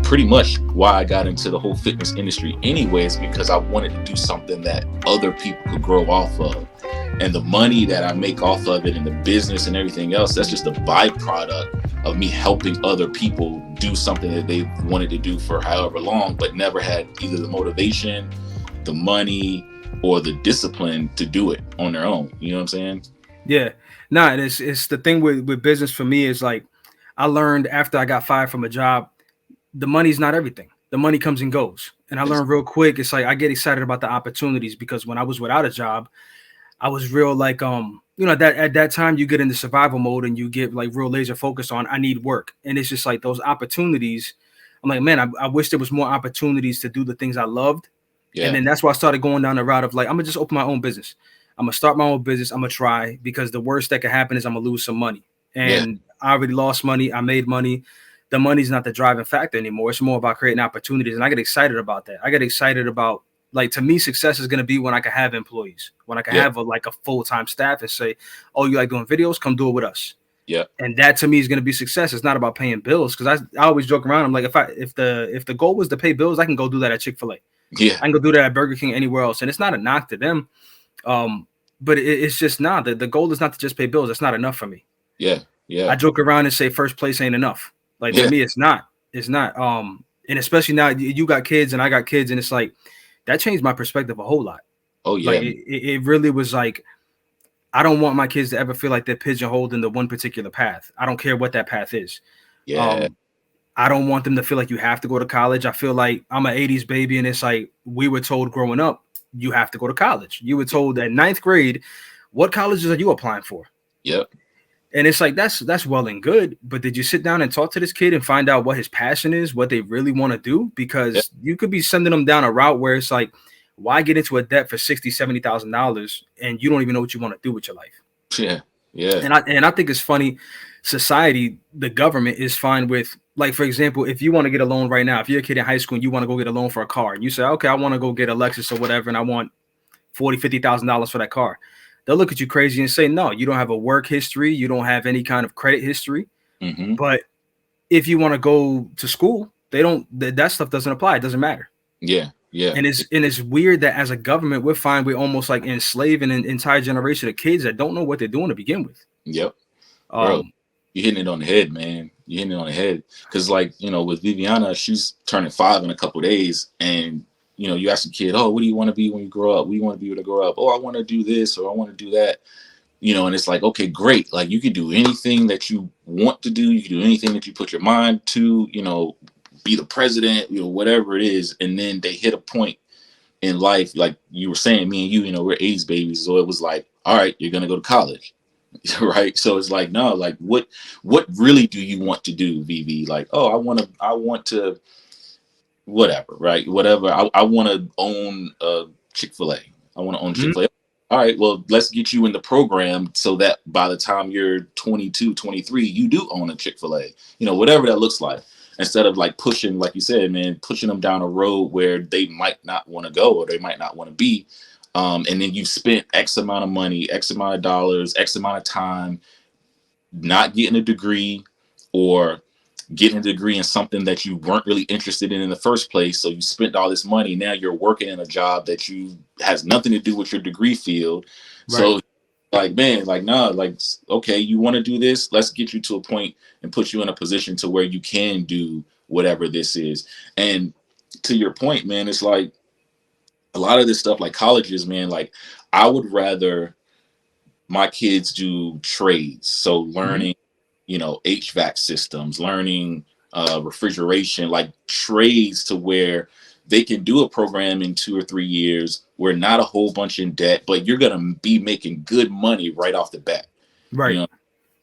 pretty much why I got into the whole fitness industry anyways, because I wanted to do something that other people could grow off of. And the money that I make off of it and the business and everything else, that's just a byproduct of me helping other people do something that they wanted to do for however long, but never had either the motivation, the money, or the discipline to do it on their own. You know what I'm saying? Yeah. Nah, and it's the thing with business for me is like, I learned after I got fired from a job, the money's not everything. The money comes and goes. And I learned real quick. It's like, I get excited about the opportunities because when I was without a job, I was real like, that at that time you get into survival mode and you get like real laser focused on, I need work. And it's just like those opportunities. I'm like, man, I wish there was more opportunities to do the things I loved. Yeah. And then that's why I started going down the route of like, I'm gonna just open my own business. I'm gonna start my own business. I'm gonna try, because the worst that could happen is I'm gonna lose some money. And I already lost money. I made money. The money's not the driving factor anymore. It's more about creating opportunities. And I get excited about that. I get excited about, like, to me, success is going to be when I can have employees, when I can have a full-time staff and say, oh, you like doing videos? Come do it with us. Yeah. And that to me is going to be success. It's not about paying bills. Cause I always joke around. I'm like, if the goal was to pay bills, I can go do that at Chick-fil-A. Yeah. I can go do that at Burger King, anywhere else. And it's not a knock to them. But it's just not the goal is not to just pay bills. That's not enough for me. Yeah. Yeah. I joke around and say first place ain't enough. Like to me, it's not. And especially now you got kids and I got kids, and it's like that changed my perspective a whole lot. Oh yeah. Like it really was like, I don't want my kids to ever feel like they're pigeonholed into one particular path. I don't care what that path is. Yeah. I don't want them to feel like you have to go to college. I feel like I'm an 80s baby, and it's like we were told growing up, you have to go to college. You were told at 9th grade, what colleges are you applying for? Yep. And it's like, that's well and good, but did you sit down and talk to this kid and find out what his passion is, what they really want to do? Because you could be sending them down a route where it's like, why get into a debt for $60,000, $70,000 and you don't even know what you want to do with your life? Yeah. Yeah. And I think it's funny, society, the government is fine with, like, for example, if you want to get a loan right now, if you're a kid in high school and you want to go get a loan for a car, and you say, okay, I want to go get a Lexus or whatever, and I want $40,000, $50,000 for that car. They'll look at you crazy and say, no, you don't have a work history. You don't have any kind of credit history. Mm-hmm. But if you want to go to school, that stuff doesn't apply. It doesn't matter. Yeah. Yeah. And it's weird that as a government, we're fine. We're almost like enslaving an entire generation of kids that don't know what they're doing to begin with. Yep. Bro, you're hitting it on the head, man. You're hitting it on the head. Because, like, with Viviana, she's turning 5 in a couple of days. And you ask a kid, oh, what do you want to be when you grow up? What do you want to be when you grow up? Oh, I want to do this, or I want to do that. And it's like, okay, great. Like, you can do anything that you want to do. You can do anything that you put your mind to, be the president, whatever it is. And then they hit a point in life, like you were saying, me and you, we're 80s babies. So it was like, all right, you're going to go to college. Right. So it's like, no, like, what really do you want to do, Vivi? Like, oh, I want to, whatever, right? Whatever. I want to own Chick-fil-A. I want to own Chick-fil-A. Mm-hmm. All right, well, let's get you in the program so that by the time you're 22, 23, you do own a Chick-fil-A, whatever that looks like. Instead of like pushing, like you said, man, pushing them down a road where they might not want to go or they might not want to be. And then you've spent X amount of money, X amount of dollars, X amount of time, not getting a degree or getting a degree in something that you weren't really interested in the first place. So you spent all this money. Now you're working in a job that has nothing to do with your degree field. Right. So like, man, like, nah, like, okay, you want to do this? Let's get you to a point and put you in a position to where you can do whatever this is. And to your point, man, it's like a lot of this stuff, like colleges, man, like I would rather my kids do trades. So learning, HVAC systems, learning refrigeration, like trades to where they can do a program in 2 or 3 years. We're not a whole bunch in debt, but you're going to be making good money right off the bat. Right.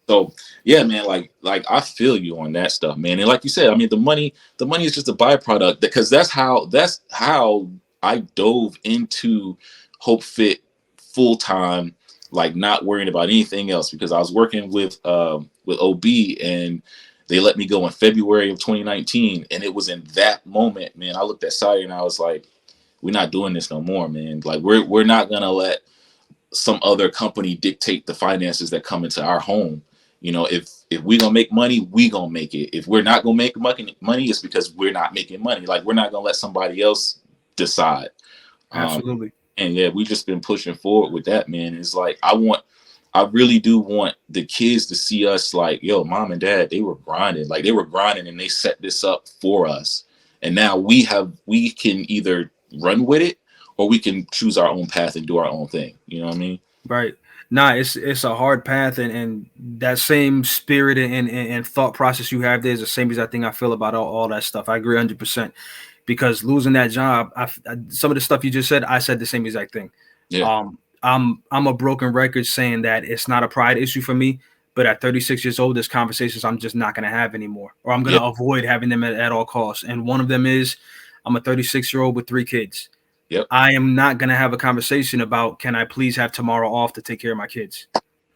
So yeah, man, like I feel you on that stuff, man. And like you said, I mean, the money is just a byproduct, because that's how I dove into Hope Fit full time, like not worrying about anything else, because I was working with OB, and they let me go in February of 2019. And it was in that moment, man, I looked at Sire and I was like, we're not doing this no more, man. Like we're not going to let some other company dictate the finances that come into our home. if we gonna make money, we gonna make it. If we're not gonna make money, it's because we're not making money. Like, we're not gonna let somebody else decide. Absolutely. And yeah, we just been pushing forward with that, man. It's like, I really do want the kids to see us like, yo, mom and dad, they were grinding. Like, they were grinding and they set this up for us. And now we can either run with it or we can choose our own path and do our own thing. You know what I mean? Right. Nah, it's a hard path, and that same spirit and thought process you have there is the same exact thing I feel about all that stuff. I agree 100%, because losing that job, some of the stuff you just said, I said the same exact thing. Yeah. I'm a broken record saying that it's not a pride issue for me, but at 36 years old, there's conversations I'm just not going to have anymore, or I'm going to avoid having them at all costs. And one of them is, I'm a 36-year-old with 3 kids. Yep. I am not going to have a conversation about, can I please have tomorrow off to take care of my kids?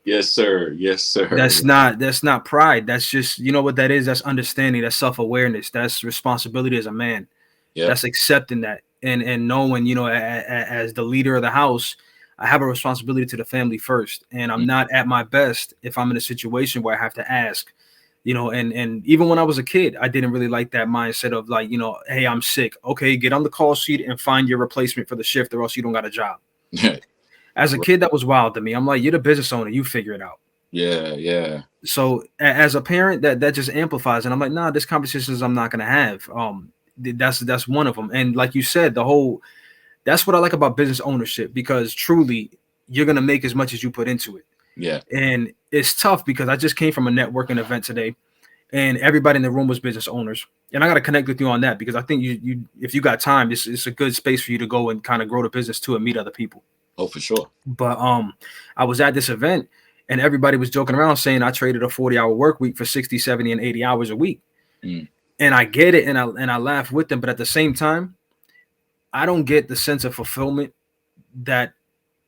Yes, sir. Yes, sir. That's not pride. That's just, you know what that is? That's understanding. That's self-awareness. That's responsibility as a man. Yep. That's accepting that and knowing, as the leader of the house, I have a responsibility to the family first. And I'm not at my best if I'm in a situation where I have to ask, and even when I was a kid, I didn't really like that mindset of like, hey, I'm sick. Okay, get on the call sheet and find your replacement for the shift, or else you don't got a job. As a kid, that was wild to me. I'm like, you're the business owner, you figure it out. Yeah. So as a parent, that just amplifies. And I'm like, nah, this conversations I'm not gonna have. That's one of them. And like you said, that's what I like about business ownership, because truly you're gonna make as much as you put into it. Yeah. And it's tough because I just came from a networking event today, and everybody in the room was business owners. And I got to connect with you on that, because I think you if you got time, it's a good space for you to go and kind of grow the business too and meet other people. Oh, for sure. But I was at this event and everybody was joking around saying I traded a 40-hour work week for 60, 70, and 80 hours a week. And I get it, and I laugh with them, but at the same time, I don't get the sense of fulfillment that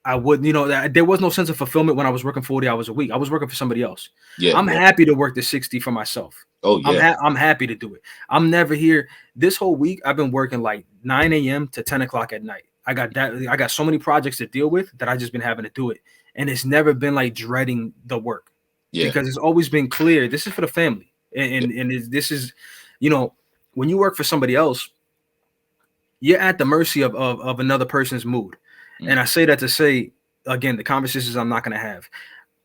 I would, that there was no sense of fulfillment when I was working 40 hours a week. I was working for somebody else. Yeah, I'm happy to work the 60 for myself. Oh, yeah. I'm happy to do it. I'm never here. This whole week, I've been working like 9 a.m. to 10 o'clock at night. I got so many projects to deal with that I just been having to do it. And it's never been like dreading the work. Yeah. Because it's always been clear, this is for the family. And this is, when you work for somebody else, you're at the mercy of another person's mood. And I say that to say, again, the conversations I'm not going to have.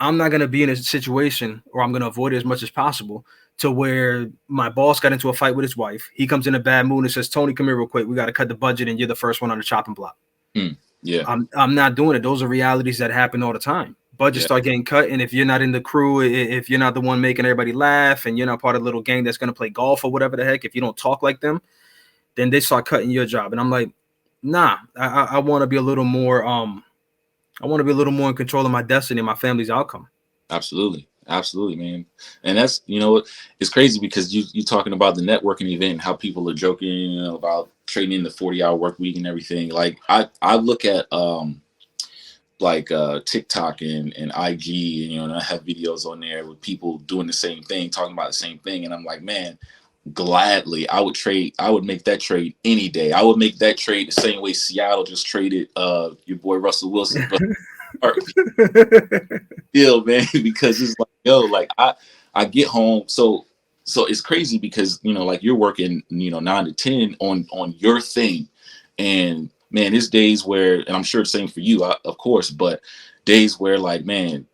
I'm not going to be in a situation, or I'm going to avoid it as much as possible, to where my boss got into a fight with his wife. He comes in a bad mood and says, Tony, come here real quick. We got to cut the budget and you're the first one on the chopping block. Yeah. I'm not doing it. Those are realities that happen all the time. Budgets start getting cut. And if you're not in the crew, if you're not the one making everybody laugh, and you're not part of the little gang that's going to play golf or whatever the heck, if you don't talk like them, then they start cutting your job. And I'm like, nah, I want to be a little more, in control of my destiny and my family's outcome. Absolutely, man. And that's, it's crazy because you talking about the networking event and how people are joking, about trading the 40-hour work week and everything. Like I look at TikTok and IG, and I have videos on there with people doing the same thing, talking about the same thing, and I'm like, man, gladly I would make that trade any day. I would make that trade the same way Seattle just traded your boy Russell Wilson. Still, man, because it's like, I get home, so it's crazy because like you're working 9 to 10 on your thing, and man, there's days where, and I'm sure the same for you, of course, but days where like, man,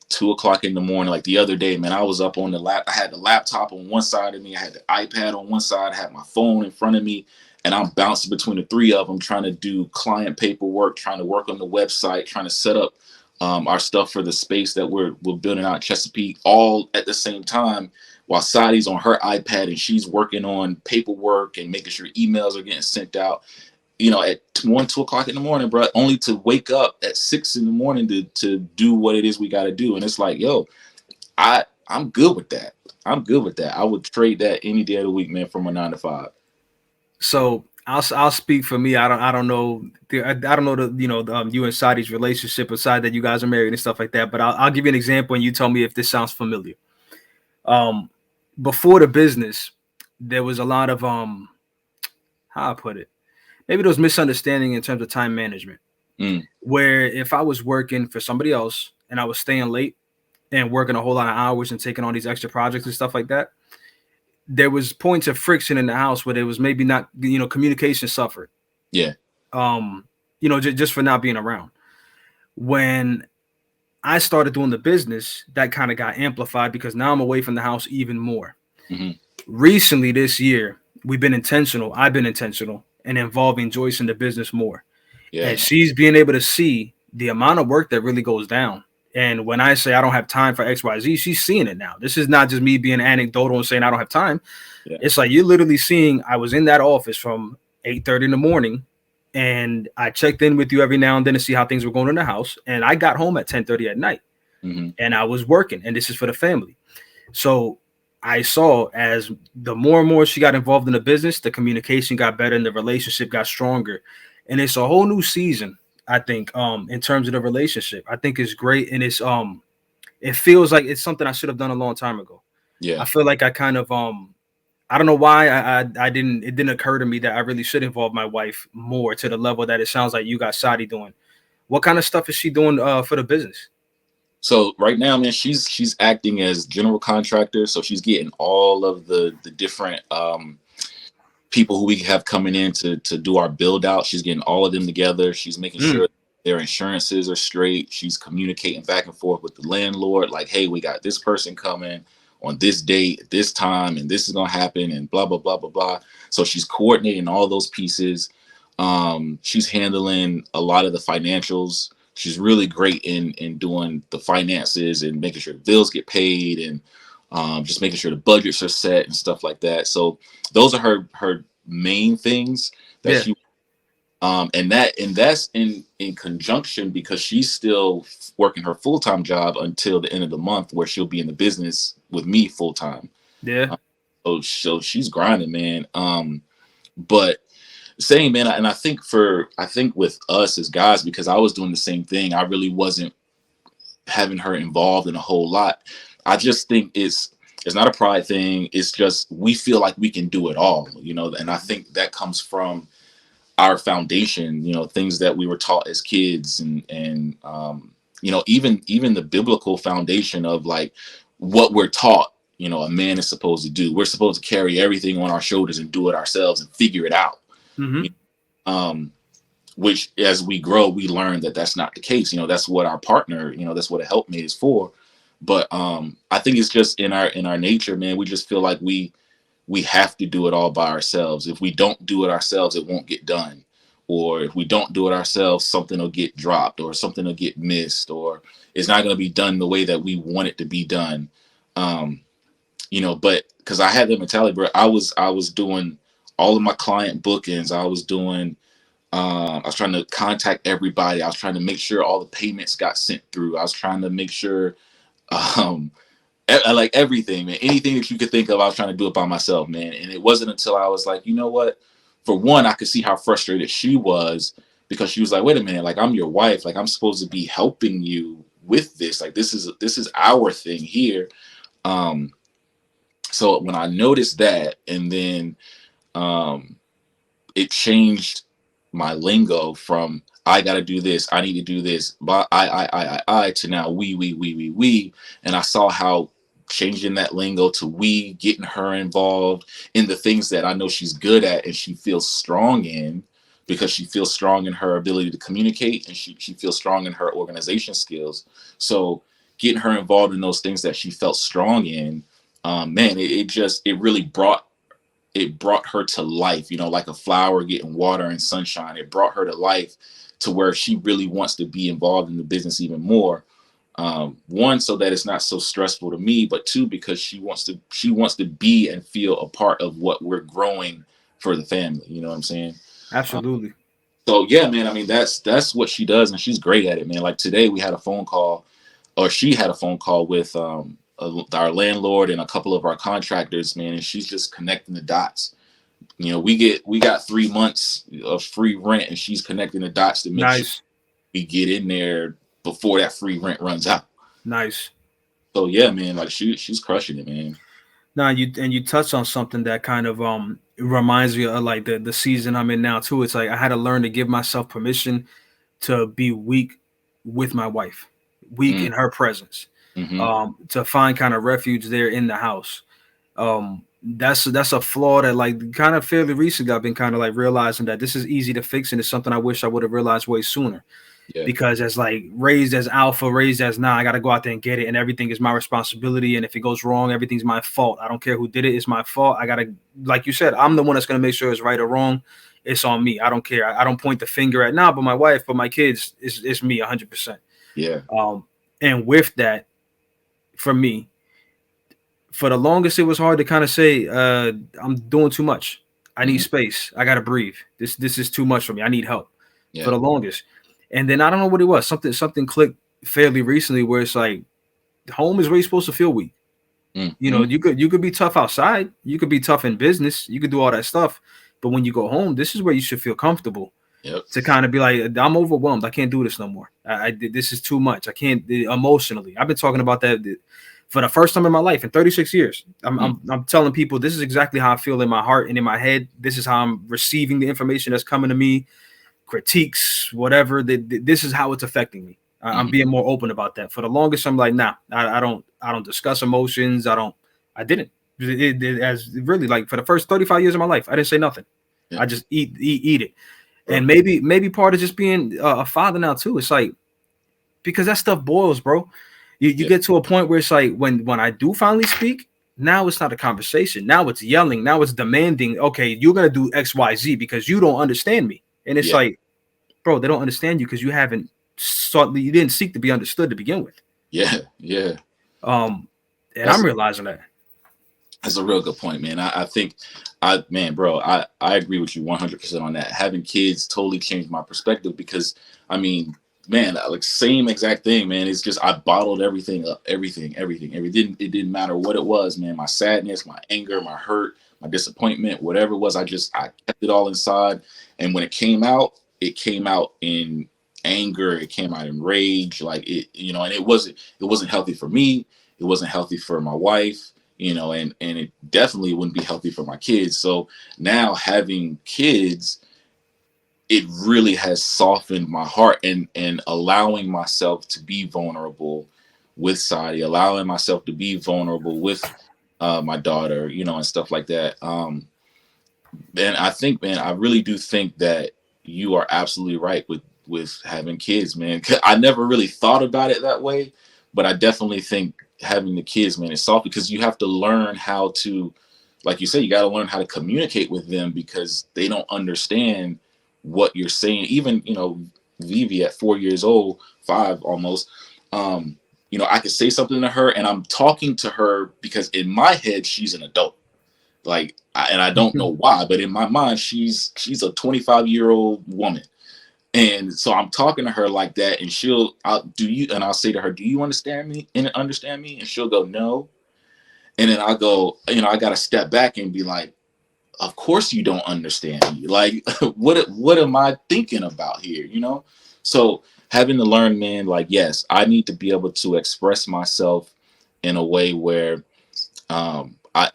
2 o'clock in the morning, like the other day, man, I was up on the I had the laptop on one side of me, I had the iPad on one side, I had my phone in front of me, and I'm bouncing between the 3 of them, trying to do client paperwork, trying to work on the website, trying to set up our stuff for the space that we're building out Chesapeake, all at the same time, while Sadi's on her iPad and she's working on paperwork and making sure emails are getting sent out. At 1, 2 o'clock in the morning, bro, only to wake up at 6 in the morning to do what it is we got to do. And it's like, yo, I'm good with that. I would trade that any day of the week, man, from a 9 to 5. So I'll speak for me. I don't know the you and Sadi's relationship, aside that you guys are married and stuff like that. But I'll give you an example, and you tell me if this sounds familiar. Before the business, there was a lot of how I put it. Maybe there was misunderstanding in terms of time management, where if I was working for somebody else and I was staying late and working a whole lot of hours and taking on these extra projects and stuff like that, there was points of friction in the house where there was maybe not, communication suffered. Yeah. Just for not being around. When I started doing the business, that kind of got amplified because now I'm away from the house even more. Mm-hmm. Recently this year, I've been intentional in involving Joyce in the business more. Yeah. And she's being able to see the amount of work that really goes down. And when I say I don't have time for XYZ, she's seeing it now. This is not just me being anecdotal and saying I don't have time. Yeah. It's like you're literally seeing I was in that office from 8:30 in the morning, and I checked in with you every now and then to see how things were going in the house. And I got home at 10:30 at night, and I was working, and this is for the family. So I saw as the more and more she got involved in the business, the communication got better and the relationship got stronger. And it's a whole new season, I think, in terms of the relationship. I think it's great. And it feels like it's something I should have done a long time ago. Yeah. I feel like I kind of, I don't know why it didn't occur to me that I really should involve my wife more to the level that it sounds like you got Sadi doing. What kind of stuff is she doing for the business? So right now, man, she's acting as general contractor. So she's getting all of the different people who we have coming in to do our build out. She's getting all of them together. She's making sure their insurances are straight. She's communicating back and forth with the landlord. Like, hey, we got this person coming on this date, at this time, and this is going to happen and blah, blah, blah, blah, blah. So she's coordinating all those pieces. She's handling a lot of the financials. She's really great in doing the finances and making sure the bills get paid and just making sure the budgets are set and stuff like that. So those are her main things that she, and that's in conjunction because she's still working her full-time job until the end of the month where she'll be in the business with me full-time. Yeah. So she's grinding, man. But same, man. And I think with us as guys, because I was doing the same thing, I really wasn't having her involved in a whole lot. I just think it's not a pride thing. It's just we feel like we can do it all, and I think that comes from our foundation, things that we were taught as kids and even the biblical foundation of like what we're taught, a man is supposed to do. We're supposed to carry everything on our shoulders and do it ourselves and figure it out. Which as we grow, we learn that that's not the case. That's what our partner, that's what a helpmate is for. But I think it's just in our nature, man. We just feel like we have to do it all by ourselves. If we don't do it ourselves, it won't get done. Or if we don't do it ourselves, something will get dropped or something will get missed or it's not going to be done the way that we want it to be done. But because I had that mentality, bro, I was doing all of my client bookings. I was trying to contact everybody. I was trying to make sure all the payments got sent through. I was trying to make sure, like everything, man, anything that you could think of, I was trying to do it by myself, man. And it wasn't until I was like, you know what? For one, I could see how frustrated she was because she was like, wait a minute, like I'm your wife. Like I'm supposed to be helping you with this. Like this is our thing here. So when I noticed that, and then it changed my lingo from I got to do this, I need to do this, but I to now we, and I saw how changing that lingo to we, getting her involved in the things that I know she's good at and she feels strong in, because she feels strong in her ability to communicate and she feels strong in her organization skills. So getting her involved in those things that she felt strong in, man, it really brought her to life, like a flower getting water and sunshine. It brought her to life to where she really wants to be involved in the business even more. One, so that it's not so stressful to me, but two, because she wants to be and feel a part of what we're growing for the family. You know what I'm saying? Absolutely. So yeah, man, I mean, that's what she does. And she's great at it, man. Like today we had a phone call, or she had a phone call with, our landlord and a couple of our contractors, man. And she's just connecting the dots. We got 3 months of free rent and she's connecting the dots to make sure we get in there before that free rent runs out. Nice. So yeah, man, like she's crushing it, man. Now you touched on something that kind of reminds me of like the season I'm in now too. It's like I had to learn to give myself permission to be weak with my wife, weak in her presence. Mm-hmm. to find kind of refuge there in the house. That's a flaw that like kind of fairly recently I've been kind of like realizing that this is easy to fix, and it's something I wish I would have realized way sooner. Yeah. Because as like raised as alpha, raised as nah, I got to go out there and get it, and everything is my responsibility. And if it goes wrong, everything's my fault. I don't care who did it; it's my fault. I gotta, like you said, I'm the one that's gonna make sure it's right or wrong. It's on me. I don't care. I don't point the finger at but my wife, but my kids. It's me 100%. Yeah. And with that, for me, for the longest, it was hard to kind of say, I'm doing too much. I need space. I gotta breathe. This is too much for me. I need help. Yeah. For the longest. And then I don't know what it was. Something clicked fairly recently where it's like home is where you're supposed to feel weak. Mm-hmm. You know, you could be tough outside, you could be tough in business, you could do all that stuff. But when you go home, this is where you should feel comfortable. Yep. To kind of be like, I'm overwhelmed. I can't do this no more. This is too much. I can't emotionally. I've been talking about that for the first time in my life in 36 years. I'm telling people this is exactly how I feel in my heart and in my head. This is how I'm receiving the information that's coming to me. Critiques, whatever. This is how it's affecting me. I'm being more open about that. For the longest, I'm like, nah, I don't discuss emotions. I didn't. As really like for the first 35 years of my life, I didn't say nothing. Yeah. I just eat it. Right. And maybe part of just being a father now too. It's like because that stuff boils, bro. You get to a point where it's like when I do finally speak, now it's not a conversation. Now it's yelling. Now it's demanding. Okay, you're gonna do X, Y, Z because you don't understand me. And it's like, bro, they don't understand you because you didn't seek to be understood to begin with. Yeah. And I'm realizing that. That's a real good point, man. I think, I agree with you 100% on that. Having kids totally changed my perspective because, I mean, man, like same exact thing, man. It's just I bottled everything up, everything. It didn't matter what it was, man. My sadness, my anger, my hurt, my disappointment, whatever it was, I kept it all inside. And when it came out in anger. It came out in rage, like it, and it wasn't healthy for me. It wasn't healthy for my wife, and it definitely wouldn't be healthy for my kids. So now having kids, it really has softened my heart and allowing myself to be vulnerable with Sadie, allowing myself to be vulnerable with my daughter, and stuff like that. And I think, man, I really do think that you are absolutely right with having kids, man. I never really thought about it that way, but I definitely think having the kids, man, is soft because you have to learn how to, like you said, you got to learn how to communicate with them because they don't understand what you're saying. Even, Vivi at 4 years old, 5 almost, I could say something to her and I'm talking to her because in my head, she's an adult. Like, and I don't know why, but in my mind, she's a 25-year-old woman. And so I'm talking to her like that, and I'll say to her, do you understand me? And she'll go, no. And then I'll go, I got to step back and be like, of course you don't understand me. Like, what am I thinking about here? So having to learn, man, like, yes, I need to be able to express myself in a way where,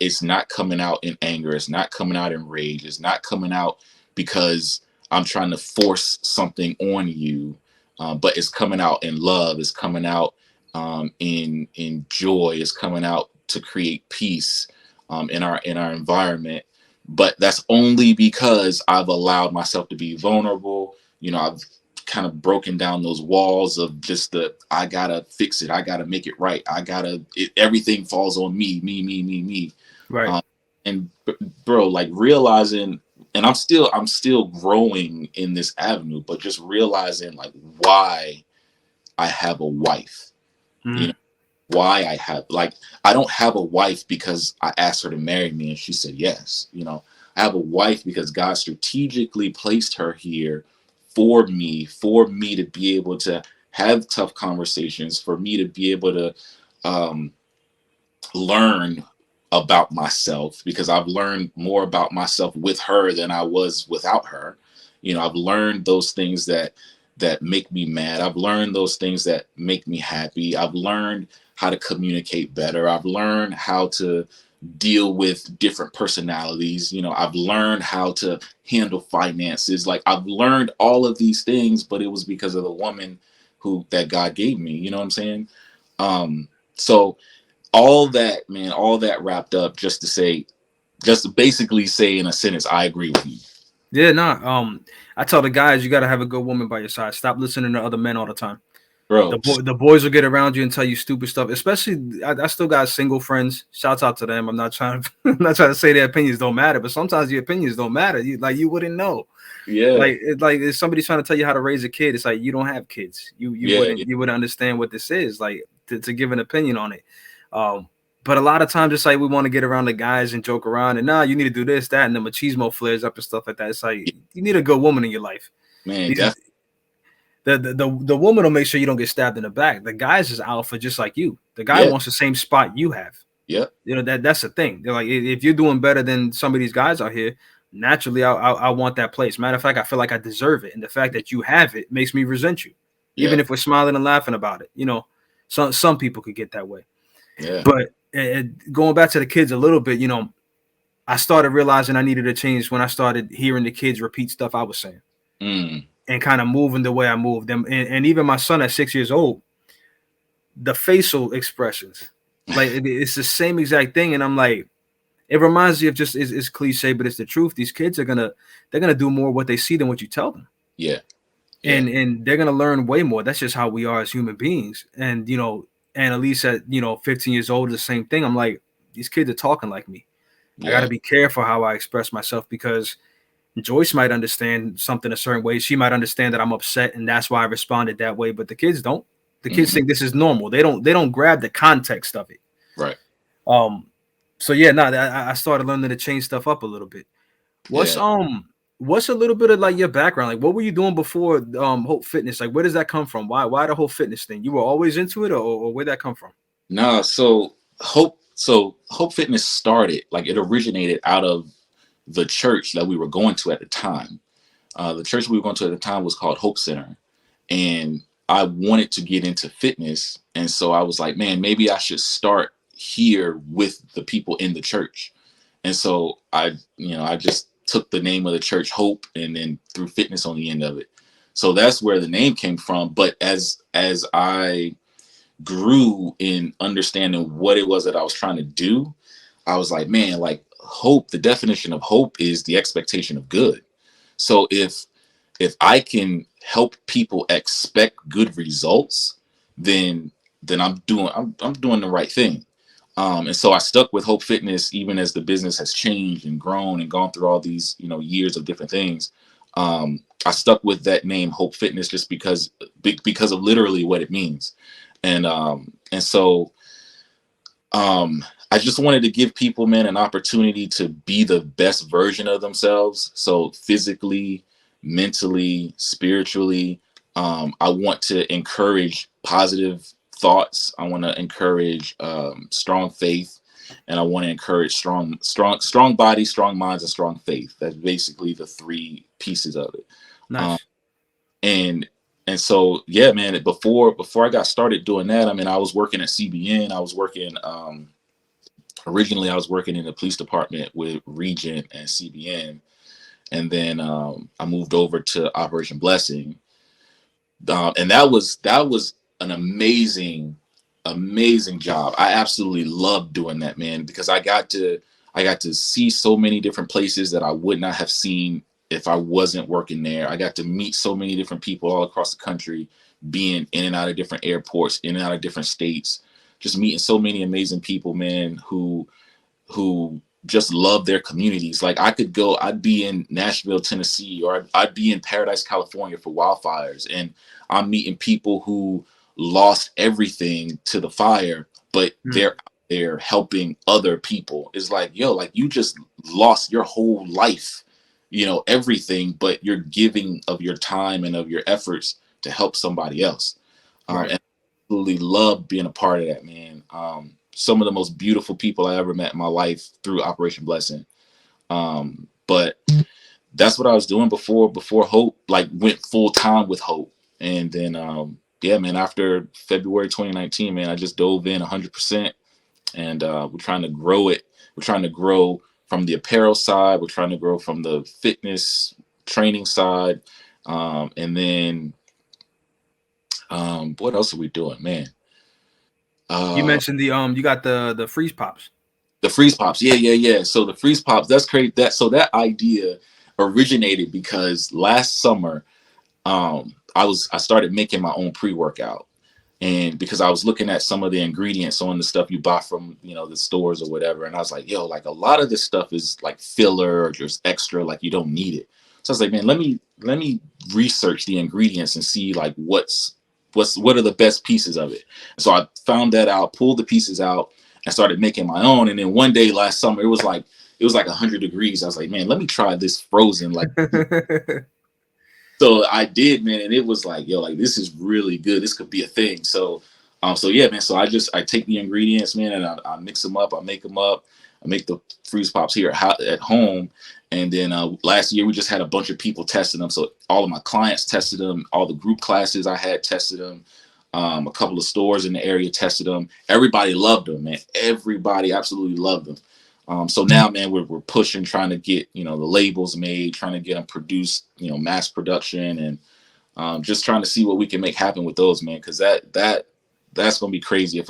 it's not coming out in anger. It's not coming out in rage. It's not coming out because I'm trying to force something on you, but it's coming out in love. It's coming out in joy. It's coming out to create peace in our environment. But that's only because I've allowed myself to be vulnerable. I've kind of broken down those walls of just I gotta fix it. I gotta make it right. Everything falls on me. Right. And bro, like realizing, and I'm still growing in this avenue, but just realizing like why I have a wife, why I don't have a wife because I asked her to marry me and she said yes. I have a wife because God strategically placed her here for me to be able to have tough conversations, for me to be able to learn about myself, because I've learned more about myself with her than I was without her. I've learned those things that make me mad. I've learned those things that make me happy. I've learned how to communicate better. I've learned how to deal with different personalities. I've learned how to handle finances. Like I've learned all of these things, but it was because of the woman that God gave me. You know what I'm saying? So all that, man, all that wrapped up just to say, just to basically say in a sentence, I agree with you. Yeah, nah. I tell the guys you gotta have a good woman by your side. Stop listening to other men all the time. Bro. The boys will get around you and tell you stupid stuff. Especially, I still got single friends. Shouts out to them. I'm not trying to, I'm not trying to say their opinions don't matter, but sometimes your opinions don't matter. You wouldn't know. Yeah. Like if somebody's trying to tell you how to raise a kid, it's like you don't have kids. Yeah. Yeah. You wouldn't understand what this is like to give an opinion on it. But a lot of times it's like we want to get around the guys and joke around and you need to do this, that, and the machismo flares up and stuff like that. It's like you need a good woman in your life. Man, These, definitely. the woman will make sure you don't get stabbed in the back. The guys is alpha just like you. The guy Yeah. wants the same spot you have. Yeah. That's the thing. They're like, if you're doing better than some of these guys out here, naturally I want that place. Matter of fact, I feel like I deserve it. And the fact that you have it makes me resent you. Yeah. Even if we're smiling and laughing about it. Some people could get that way. Yeah. But going back to the kids a little bit, I started realizing I needed to change when I started hearing the kids repeat stuff I was saying. And kind of moving the way I moved them. And even my son at 6 years old, the facial expressions, like it's the same exact thing. And I'm like, it reminds you of just it's cliche, but it's the truth. These kids they're gonna do more what they see than what you tell them. Yeah. And they're gonna learn way more. That's just how we are as human beings. And and at least at 15 years old, the same thing. I'm like, these kids are talking like me. Yeah. I gotta be careful how I express myself because Joyce might understand something a certain way. She might understand that I'm upset and that's why I responded that way. But the kids don't. The kids think this is normal. They don't grab the context of it. Right. So yeah, I started learning to change stuff up a little bit. What's a little bit of like your background? Like what were you doing before Hope Fitness? Like where does that come from? Why the whole fitness thing? You were always into it or where'd that come from? Nah, so Hope Fitness started, like it originated out of the church that we were going to at the time. The church we were going to at the time was called Hope Center. And I wanted to get into fitness. And so I was like, man, maybe I should start here with the people in the church. And so I just took the name of the church, Hope, and then threw fitness on the end of it. So that's where the name came from. But as I grew in understanding what it was that I was trying to do, I was like, man, like hope, the definition of hope is the expectation of good. So if I can help people expect good results, then I'm doing the right thing. And so I stuck with Hope Fitness even as the business has changed and grown and gone through all these years of different things. I stuck with that name Hope Fitness just because of literally what it means. And so I just wanted to give people, man, an opportunity to be the best version of themselves. So physically, mentally, spiritually, I want to encourage positive thoughts. I want to encourage strong faith, and I want to encourage strong body, strong minds, and strong faith. That's basically the three pieces of it. Nice. And so, yeah, man, before I got started doing that, I mean, I was working at CBN. I was working, originally I was working in the police department with Regent and CBN. And then I moved over to Operation Blessing. And that was an amazing job. I absolutely loved doing that, man, because I got to see so many different places that I would not have seen if I wasn't working there. I got to meet so many different people all across the country, being in and out of different airports, in and out of different states, just meeting so many amazing people, man, who just love their communities. Like I'd be in Nashville, Tennessee, or I'd be in Paradise, California for wildfires. And I'm meeting people who lost everything to the fire, but they're out there helping other people. It's like, yo, like you just lost your whole life, everything, but you're giving of your time and of your efforts to help somebody else. Right. And I absolutely love being a part of that, man. Some of the most beautiful people I ever met in my life through Operation Blessing. But that's what I was doing before Hope, like went full time with Hope. And then, yeah, man, after February 2019, man, I just dove in 100%. And we're trying to grow it. We're trying to grow from the apparel side. We're trying to grow from the fitness training side. And then what else are we doing, man? You Uh, mentioned you got the freeze pops. the freeze pops. Yeah, yeah, yeah. So the freeze pops, that's crazy. That idea originated because last summer, I started making my own pre-workout. And because I was looking at some of the ingredients on the stuff you buy from, the stores or whatever, and I was like, yo, like a lot of this stuff is like filler or just extra, like you don't need it. So I was like, man, let me research the ingredients and see like what are the best pieces of it. So I found that out, pulled the pieces out, and started making my own. And then one day last summer, it was like 100 degrees. I was like, man, let me try this frozen. Like, so I did, man, and it was like, yo, like this is really good. This could be a thing. So yeah, man. So I take the ingredients, man, and I mix them up. I make them up. I make the freeze pops here at home. And then last year we just had a bunch of people testing them. So all of my clients tested them. All the group classes I had tested them. A couple of stores in the area tested them. Everybody loved them, man. Everybody absolutely loved them. So now, man, we're pushing, trying to get the labels made, trying to get them produced, mass production, and just trying to see what we can make happen with those, man. Because that's gonna be crazy if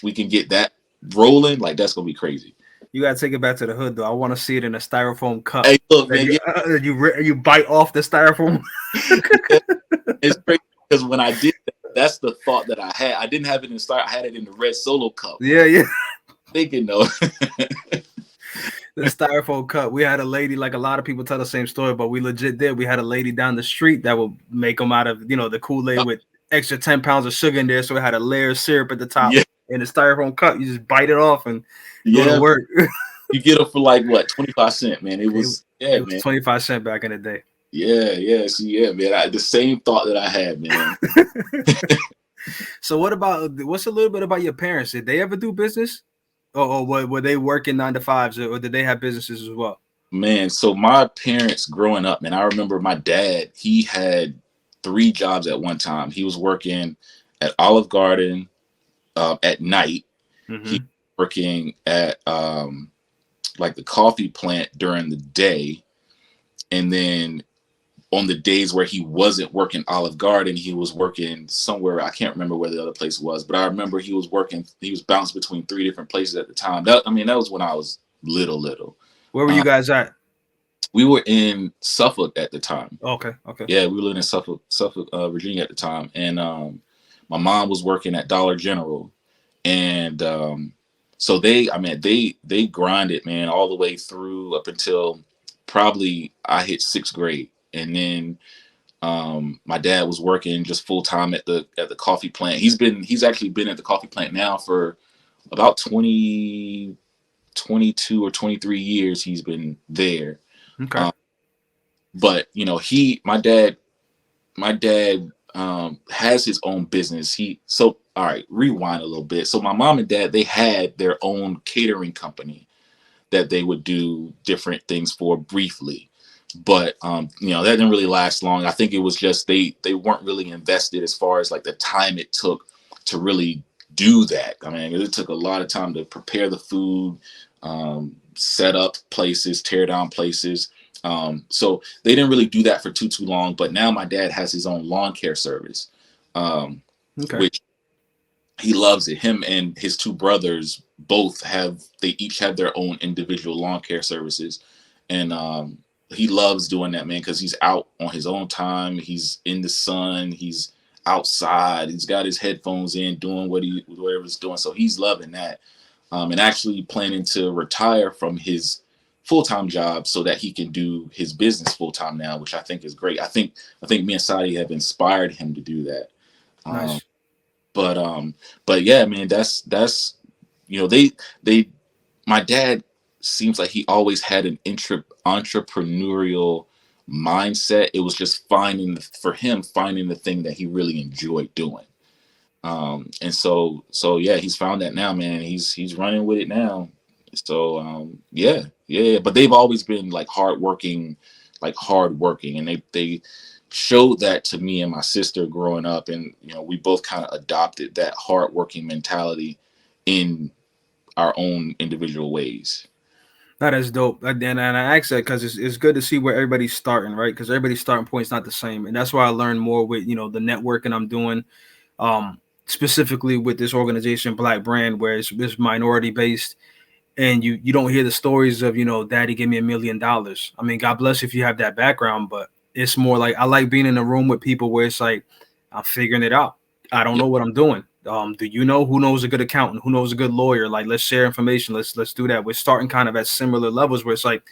we can get that rolling. Like that's gonna be crazy. You gotta take it back to the hood, though. I want to see it in a styrofoam cup. Hey, look, man, you bite off the styrofoam. it's crazy because when I did that, that's the thought that I had. I didn't have it in I had it in the red Solo cup. Yeah. Thinking though. The styrofoam cup. We had a lady, like a lot of people tell the same story, but we legit did. We had a lady down the street that would make them out of, the Kool-Aid with extra 10 pounds of sugar in there. So it had a layer of syrup at the top. Yeah. In the styrofoam cup. You just bite it off and go to work. You get them for like what, 25 cents, man. It was 25 cents back in the day. Yeah. See, yeah, man. The same thought that I had, man. So what's a little bit about your parents? Did they ever do business? Or were they working 9-to-5s, or did they have businesses as well? Man, so my parents growing up, man, I remember my dad, he had 3 jobs at one time. He was working at Olive Garden at night. Mm-hmm. He was working at like the coffee plant during the day. And then on the days where he wasn't working Olive Garden, he was working somewhere. I can't remember where the other place was, but I remember he was bounced between 3 different places at the time. That was when I was little. Where were you guys at? We were in Suffolk at the time. Okay. Yeah, we were living in Suffolk, Virginia at the time. And my mom was working at Dollar General. And so they grinded, man, all the way through up until probably I hit 6th grade. And then my dad was working just full time at the coffee plant. He's actually been at the coffee plant now for about 22 or 23 years. He's been there. Okay. But my dad has his own business. All right, rewind a little bit. So my mom and dad, they had their own catering company that they would do different things for briefly. But that didn't really last long. I think it was just they weren't really invested as far as like the time it took to really do that. I mean, it took a lot of time to prepare the food, set up places, tear down places. So they didn't really do that for too long. But now my dad has his own lawn care service, which he loves it. Him and his 2 brothers they each have their own individual lawn care services. And he loves doing that, man, because he's out on his own time. He's in the sun. He's outside. He's got his headphones in, doing whatever he's doing. So he's loving that, and actually planning to retire from his full-time job so that he can do his business full-time now, which I think is great. I think me and Sadi have inspired him to do that. Nice. But yeah, man, that's my dad seems like he always had an entrepreneurial mindset. It was just finding the thing that he really enjoyed doing. And so yeah, he's found that now, man. He's running with it now. So yeah. But they've always been like hardworking, and they showed that to me and my sister growing up, and we both kind of adopted that hardworking mentality in our own individual ways. That is dope. And I ask that because it's good to see where everybody's starting, right? Because everybody's starting point is not the same. And that's why I learned more with, the networking I'm doing. specifically with this organization, Black Brand, where it's minority based, and you don't hear the stories of, daddy give me $1 million. I mean, God bless if you have that background, but it's more like I like being in a room with people where it's like I'm figuring it out. I don't know what I'm doing. Do you know who knows a good accountant? Who knows a good lawyer? Like, let's share information. Let's do that. We're starting kind of at similar levels where it's like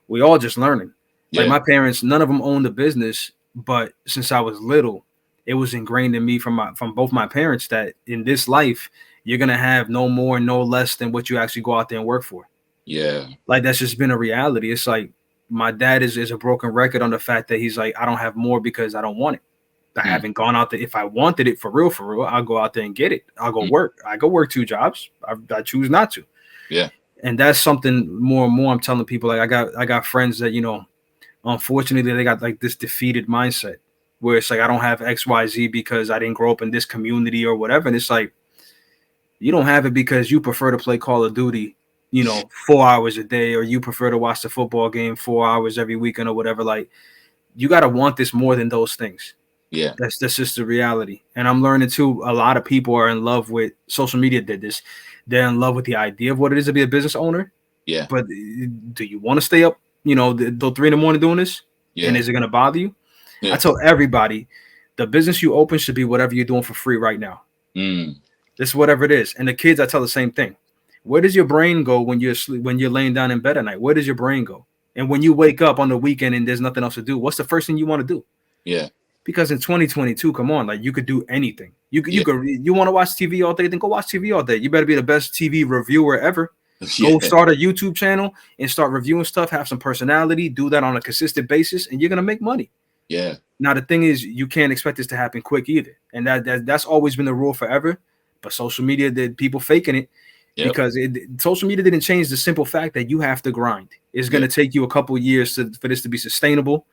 we all just learning. Like my parents, none of them owned a business, but since I was little, it was ingrained in me from both my parents that in this life you're gonna have no more, no less than what you actually go out there and work for. Yeah. Like that's just been a reality. It's like my dad is a broken record on the fact that he's like, I don't have more because I don't want it. I haven't gone out there. If I wanted it for real, I'll go out there and get it. I'll go work. I go work 2 jobs. I choose not to. Yeah. And that's something more and more I'm telling people. Like I got friends that, unfortunately they got like this defeated mindset where it's like, I don't have XYZ because I didn't grow up in this community or whatever. And it's like, you don't have it because you prefer to play Call of Duty, 4 hours a day, or you prefer to watch the football game 4 hours every weekend or whatever. Like, you got to want this more than those things. Yeah. That's just the reality. And I'm learning too, a lot of people are in love with social media did this. They're in love with the idea of what it is to be a business owner. Yeah. But do you want to stay up, till 3 a.m. doing this? Yeah. And is it going to bother you? Yeah. I tell everybody, the business you open should be whatever you're doing for free right now. This whatever it is. And the kids, I tell the same thing. Where does your brain go when you're laying down in bed at night? Where does your brain go? And when you wake up on the weekend and there's nothing else to do, what's the first thing you want to do? Yeah. Because in 2022, come on, like you could do anything. You want to watch TV all day, then go watch TV all day. You better be the best TV reviewer ever. Go start a YouTube channel and start reviewing stuff, have some personality, do that on a consistent basis, and you're going to make money. Yeah. Now, the thing is, you can't expect this to happen quick either. And that's always been the rule forever. But social media did people faking it because social media didn't change the simple fact that you have to grind. It's going to take you a couple of years for this to be sustainable,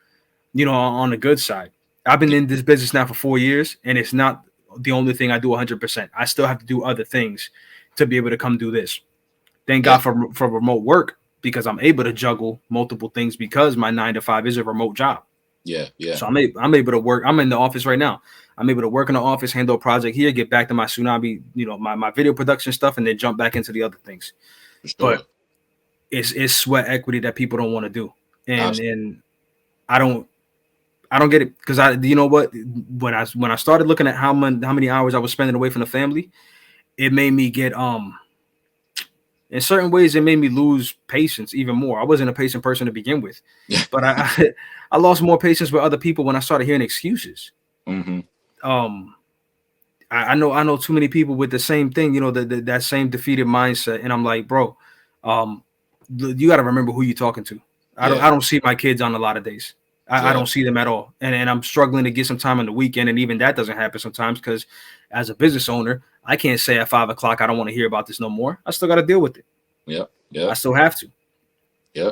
on the good side. I've been in this business now for 4 years, and it's not the only thing I do 100%. I still have to do other things to be able to come do this. Thank God for remote work, because I'm able to juggle multiple things because my 9 to 5 is a remote job. Yeah. So I'm able to work. I'm in the office right now. I'm able to work in the office, handle a project here, get back to my Tsunami, my video production stuff, and then jump back into the other things. Sure. But it's sweat equity that people don't want to do, and I don't get it, because when I started looking at how many hours I was spending away from the family, it made me get in certain ways it made me lose patience even more. I wasn't a patient person to begin with, but I lost more patience with other people when I started hearing excuses. Mm-hmm. I know too many people with the same thing, that same defeated mindset, and I'm like, bro, you got to remember who you're talking to. I don't see my kids on a lot of days. I don't see them at all. And I'm struggling to get some time on the weekend. And even that doesn't happen sometimes, because as a business owner, I can't say at 5 o'clock, I don't want to hear about this no more. I still got to deal with it. Yeah. I still have to. Yeah.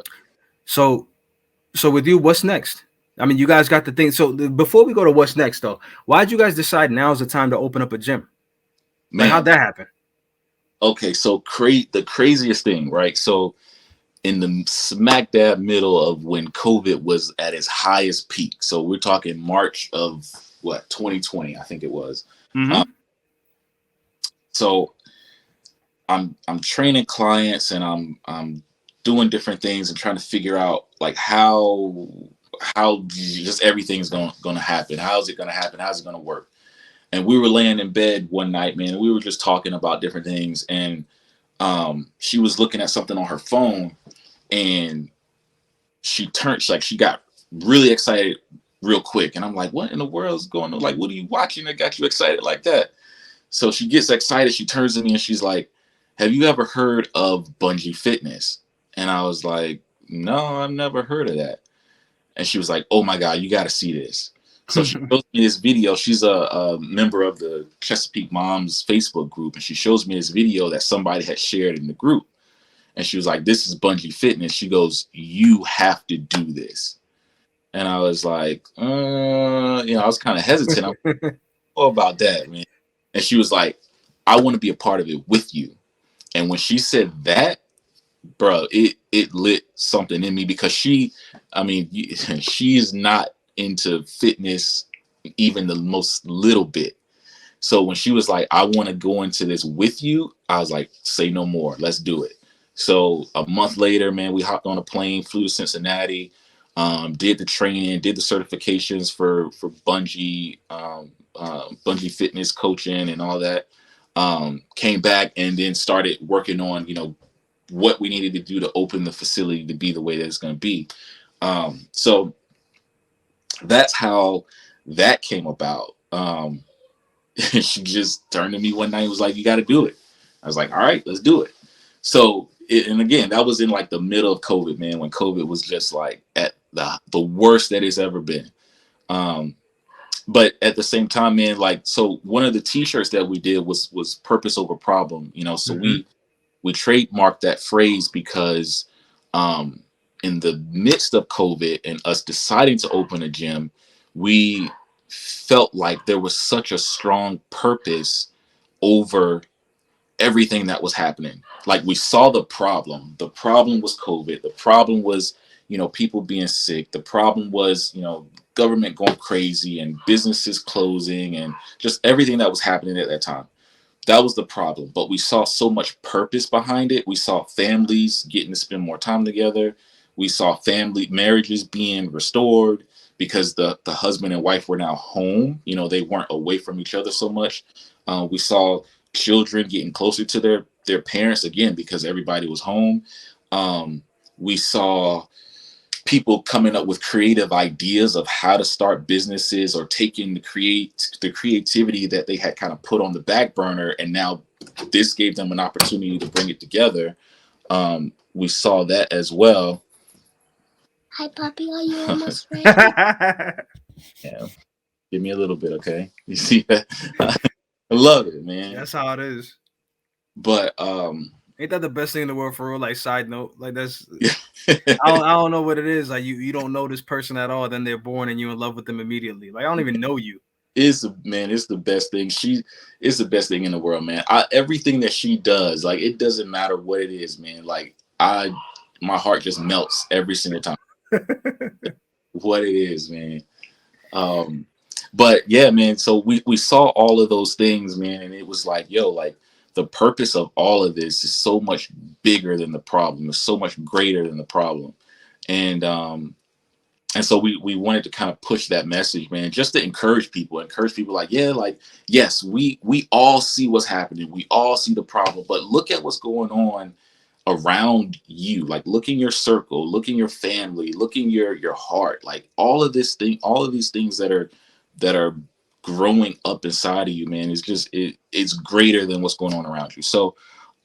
So with you, what's next? I mean, you guys got the thing. So before we go to what's next, though, why'd you guys decide now is the time to open up a gym? Man, how'd that happen? Okay. So the craziest thing, right? So in the smack dab middle of when COVID was at its highest peak. So we're talking March of 2020, I think it was. Mm-hmm. So I'm training clients, and I'm doing different things and trying to figure out like how just everything's going to happen. How's it going to happen? How's it going to work? And we were laying in bed one night, man, and we were just talking about different things. And she was looking at something on her phone, and she got really excited real quick. And I'm like, what in the world is going on? Like, what are you watching that got you excited like that? So she gets excited. She turns to me and she's like, have you ever heard of Bungee Fitness? And I was like, no, I've never heard of that. And she was like, oh my God, you got to see this. So she shows me this video. She's a member of the Chesapeake Moms Facebook group. And she shows me this video that somebody had shared in the group. And she was like, this is Bungee Fitness. She goes, you have to do this. And I was like, I was kind of hesitant. I'm like, what about that, man? And she was like, I want to be a part of it with you. And when she said that, bro, it lit something in me, because she's not into fitness even the most little bit. So when she was like, I want to go into this with you, I was like, say no more. Let's do it. So a month later, man, we hopped on a plane, flew to Cincinnati, did the training, did the certifications for bungee, bungee fitness coaching and all that. Came back and then started working on, what we needed to do to open the facility to be the way that it's going to be. So that's how that came about. She just turned to me one night and was like, you got to do it. I was like, all right, let's do it. So, and again, that was in like the middle of COVID, man, when COVID was just like at the worst that it's ever been. But at the same time, man, like, so one of the t-shirts that we did was purpose over problem, so we trademarked that phrase because in the midst of COVID and us deciding to open a gym, we felt like there was such a strong purpose over everything that was happening. Like, we saw the problem. The problem was COVID. The problem was, people being sick. The problem was, government going crazy and businesses closing and just everything that was happening at that time. That was the problem. But we saw so much purpose behind it. We saw families getting to spend more time together. We saw family marriages being restored because the husband and wife were now home. They weren't away from each other so much. We saw children getting closer to their parents again because everybody was home. We saw people coming up with creative ideas of how to start businesses or taking the creativity that they had kind of put on the back burner, and now this gave them an opportunity to bring it together. We saw that as well. Hi, Poppy. Are you almost ready? Yeah, give me a little bit, okay? You see that? I love it, man. That's how it is. But ain't that the best thing in the world for real? Like, side note, like, that's I don't know what it is. Like, you don't know this person at all, then they're born and you're in love with them immediately. Like, I don't even know you. It's the best thing. She is the best thing in the world, man. Everything that she does, like, it doesn't matter what it is, man. Like, my heart just melts every single time. What it is, man. But yeah, man, so we saw all of those things, man, and it was like, yo, like, the purpose of all of this is so much bigger than the problem. It's so much greater than the problem. And so we wanted to kind of push that message, man, just to encourage people like, yeah, like, yes, we all see what's happening. We all see the problem, but look at what's going on around you. Like, look in your circle, look in your family, look in your heart, like all of these things that are growing up inside of you, man. It's just it's greater than what's going on around you. So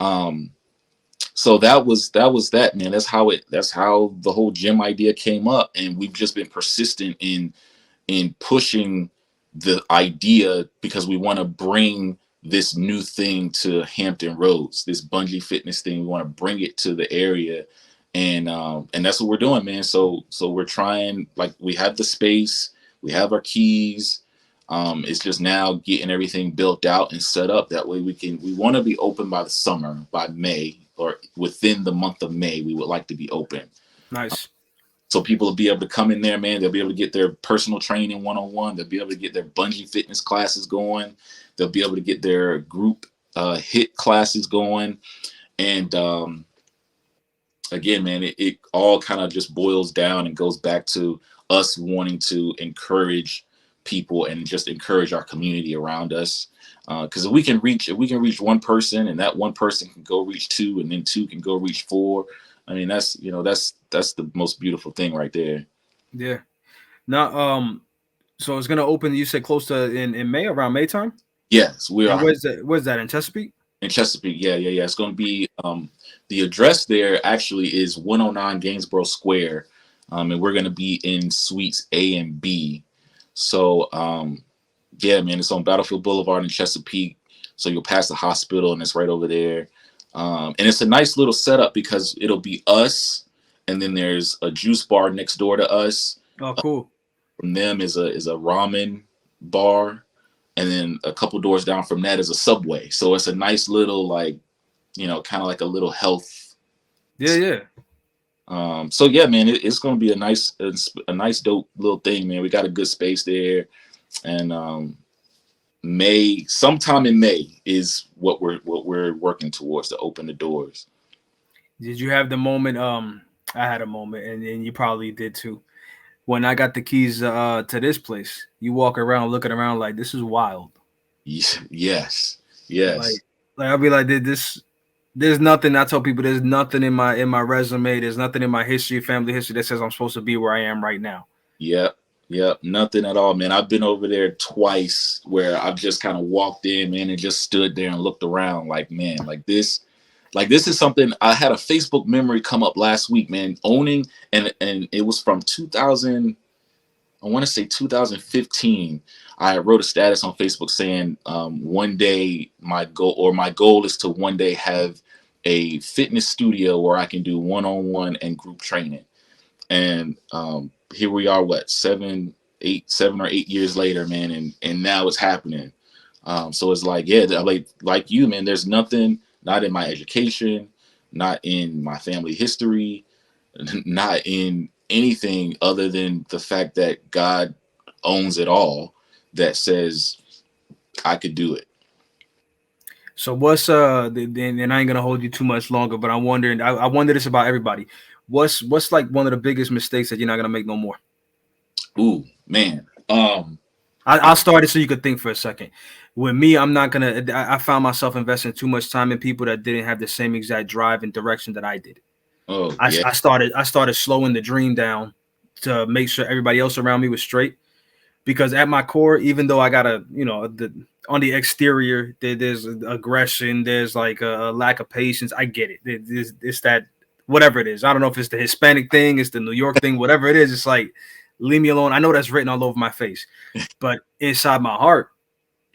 that was that, man. That's how the whole gym idea came up, and we've just been persistent in pushing the idea because we want to bring this new thing to Hampton Roads, this bungee fitness thing. We want to bring it to the area, and that's what we're doing, man. So we're trying, like, we have the space, we have our keys. It's just now getting everything built out and set up. That way we want to be open by the summer, by May, or within the month of May, we would like to be open. Nice. So people will be able to come in there, man. They'll be able to get their personal training 1-on-1. They'll be able to get their bungee fitness classes going. They'll be able to get their group HIIT classes going. And again, man, it all kind of just boils down and goes back to us wanting to encourage people and just encourage our community around us. Because if we can reach one person, and that one person can go reach 2, and then 2 can go reach 4. I mean, that's the most beautiful thing right there. Yeah. Now, so it's gonna open. You said close to in May, around May time. Yes, we are. Where's that in Chesapeake? In Chesapeake, yeah. It's going to be the address there actually is 109 Gainsborough Square, and we're going to be in suites A and B. So yeah, man, it's on Battlefield Boulevard in Chesapeake. So you'll pass the hospital, and it's right over there. And it's a nice little setup because it'll be us, and then there's a juice bar next door to us. Oh, cool. From them is a ramen bar, and then a couple doors down from that is a Subway. So it's a nice little, like, kind of like a little health. Yeah. So yeah, man, it's going to be a nice dope little thing, man. We got a good space there, and sometime in May is what we're working towards to open the doors. Did you have the moment? I had a moment, and you probably did too. When I got the keys to this place, you walk around looking around like this is wild. Yes, Like, yes, I'll be like, this. There's nothing. I tell people there's nothing in my resume. There's nothing in my history, family history, that says I'm supposed to be where I am right now. yep, yep. Nothing at all, man. I've been over there twice where I've just kind of walked in, man, and just stood there and looked around, like, man, like this is something. I had a Facebook memory come up last week, man. Owning, and it was from 2000. I want to say 2015. I wrote a status on Facebook saying, one day my goal is to one day have a fitness studio where I can do one-on-one and group training. And here we are, what, 7 or 8 years later, man, and now it's happening. So it's like, yeah, like you, man. There's nothing, not in my education, not in my family history, not in anything other than the fact that God owns it all, that says I could do it. So what's and I ain't gonna hold you too much longer, but I'm wondering. I wonder this about everybody. What's like one of the biggest mistakes that you're not gonna make no more? Ooh, man. I'll start it so you could think for a second. With me, I'm not gonna. I found myself investing too much time in people that didn't have the same exact drive and direction that I did. Oh, yeah. I started slowing the dream down to make sure everybody else around me was straight. Because at my core, even though I got on the exterior, there's aggression, there's like a lack of patience. I get it. It's that whatever it is. I don't know if it's the Hispanic thing, it's the New York thing, whatever it is. It's like, leave me alone. I know that's written all over my face, but inside my heart,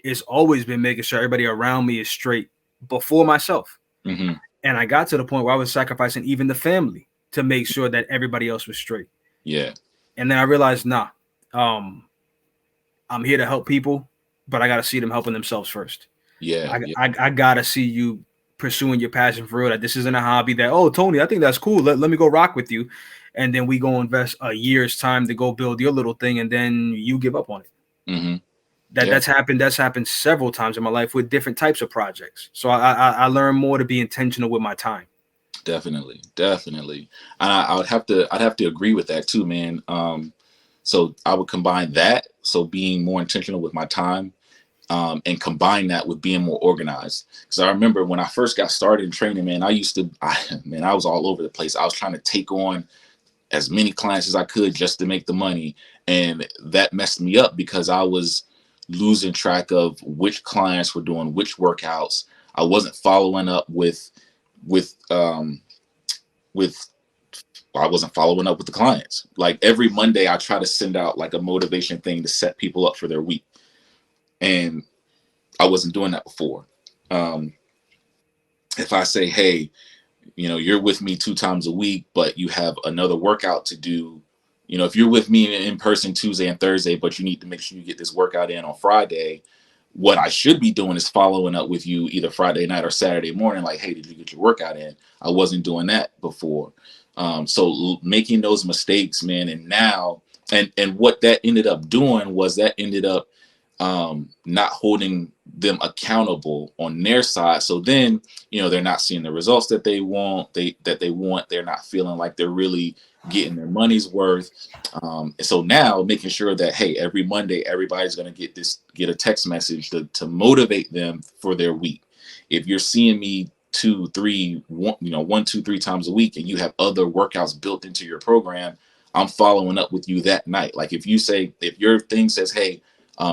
it's always been making sure everybody around me is straight before myself. Mm-hmm. And I got to the point where I was sacrificing even the family to make sure that everybody else was straight. Yeah. And then I realized, nah, I'm here to help people, but I got to see them helping themselves first. Yeah. I got to see you pursuing your passion for real, that this isn't a hobby that, oh, Tony, I think that's cool. Let me go rock with you. And then we go invest a year's time to go build your little thing, and then you give up on it. Mm-hmm. That's happened several times in my life with different types of projects. So I learned more to be intentional with my time. Definitely. And I'd have to agree with that too, man. So I would combine that. So being more intentional with my time, and combine that with being more organized. Because I remember when I first got started in training, man, I was all over the place. I was trying to take on as many clients as I could just to make the money. And that messed me up because I was losing track of which clients were doing which workouts. I wasn't following up with I wasn't following up with the clients. Like every Monday I try to send out like a motivation thing to set people up for their week. And I wasn't doing that before. If I say, hey, you're with me 2 times a week, but you have another workout to do. If you're with me in person Tuesday and Thursday, but you need to make sure you get this workout in on Friday, what I should be doing is following up with you either Friday night or Saturday morning. Like, hey, did you get your workout in? I wasn't doing that before. So making those mistakes, man. And now, and what that ended up doing was that ended up not holding them accountable on their side. So then, they're not seeing the results that they want. They're not feeling like they're really getting their money's worth. So now making sure that, hey, every Monday, everybody's going to get a text message to motivate them for their week. If you're seeing me 1, 2, 3 times a week, and you have other workouts built into your program, I'm following up with you that night. Like if your thing says, hey,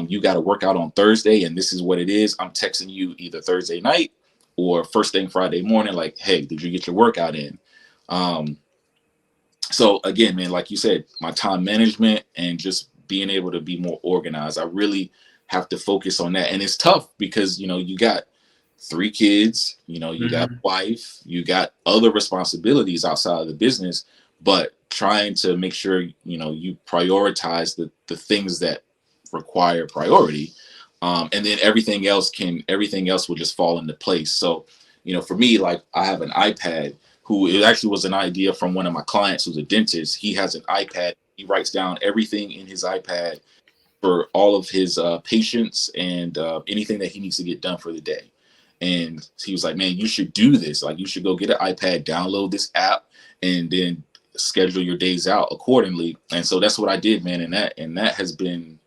you got to work out on Thursday and this is what it is, I'm texting you either Thursday night or first thing Friday morning, like, hey, did you get your workout in? So again, man, like you said, my time management and just being able to be more organized, I really have to focus on that. And it's tough because, you got 3 kids, you got a wife, you got other responsibilities outside of the business, but trying to make sure, you prioritize the things that require priority. And then everything else will just fall into place. So, for me, like I have an iPad, it actually was an idea from one of my clients who's a dentist. He has an iPad. He writes down everything in his iPad for all of his patients and anything that he needs to get done for the day. And he was like, man, you should do this. Like, you should go get an iPad, download this app, and then schedule your days out accordingly. And so that's what I did, man. And that has been,